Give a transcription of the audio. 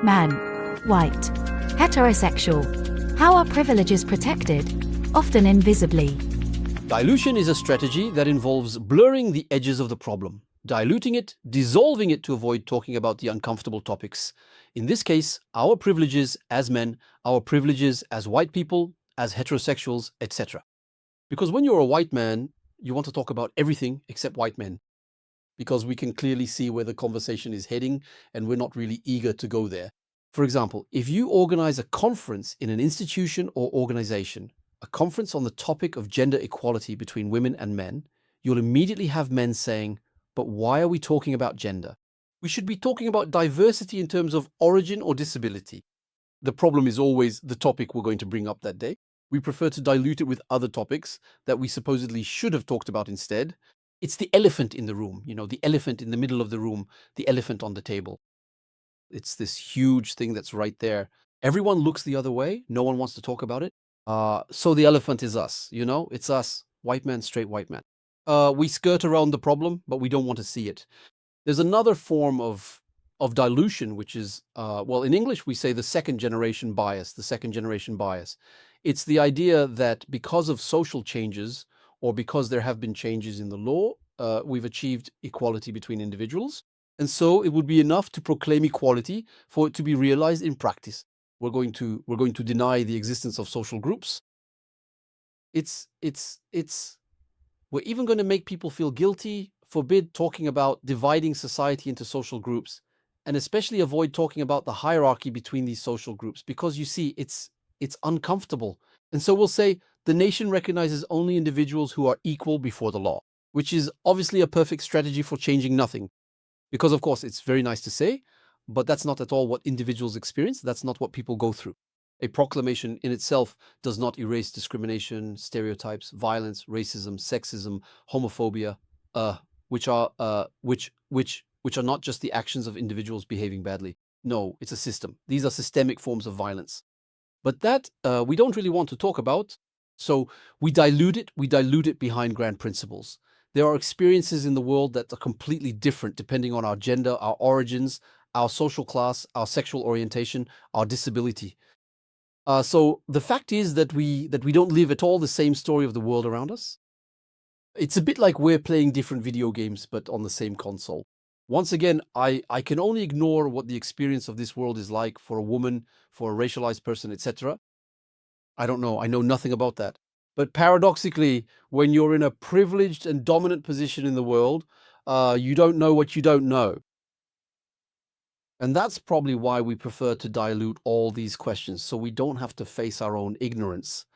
man, white, heterosexual. How are privileges protected? Often invisibly. Dilution is a strategy that involves blurring the edges of the problem, diluting it, dissolving it to avoid talking about the uncomfortable topics. In this case, our privileges as men, our privileges as white people, as heterosexuals, etc. Because when you're a white man, you want to talk about everything except white men, because we can clearly see where the conversation is heading and we're not really eager to go there. For example, if you organize a conference in an institution or organization, a conference on the topic of gender equality between women and men, you'll immediately have men saying, but why are we talking about gender? We should be talking about diversity in terms of origin or disability. The problem is always the topic we're going to bring up that day. We prefer to dilute it with other topics that we supposedly should have talked about instead. It's the elephant in the room, the elephant in the middle of the room, the elephant on the table. It's this huge thing that's right there. Everyone looks the other way. No one wants to talk about it. So the elephant is us, it's us, white man, straight white man. We skirt around the problem, but we don't want to see it. There's another form of dilution, which is, in English, we say the second generation bias. It's the idea that because of social changes or because there have been changes in the law, we've achieved equality between individuals. And so it would be enough to proclaim equality for it to be realized in practice. We're going to deny the existence of social groups. We're even going to make people feel guilty, forbid talking about dividing society into social groups, and especially avoid talking about the hierarchy between these social groups, because you see, it's uncomfortable. And so we'll say the nation recognizes only individuals who are equal before the law, which is obviously a perfect strategy for changing nothing. Because of course, it's very nice to say, but that's not at all what individuals experience. That's not what people go through. A proclamation in itself does not erase discrimination, stereotypes, violence, racism, sexism, homophobia, which are not just the actions of individuals behaving badly. No, it's a system. These are systemic forms of violence. But that we don't really want to talk about. So we dilute it behind grand principles. There are experiences in the world that are completely different depending on our gender, our origins, our social class, our sexual orientation, our disability. So the fact is that we don't live at all the same story of the world around us. It's a bit like we're playing different video games, but on the same console. Once again, I can only ignore what the experience of this world is like for a woman, for a racialized person, etc. I don't know. I know nothing about that. But paradoxically, when you're in a privileged and dominant position in the world, you don't know what you don't know. And that's probably why we prefer to dilute all these questions, so we don't have to face our own ignorance.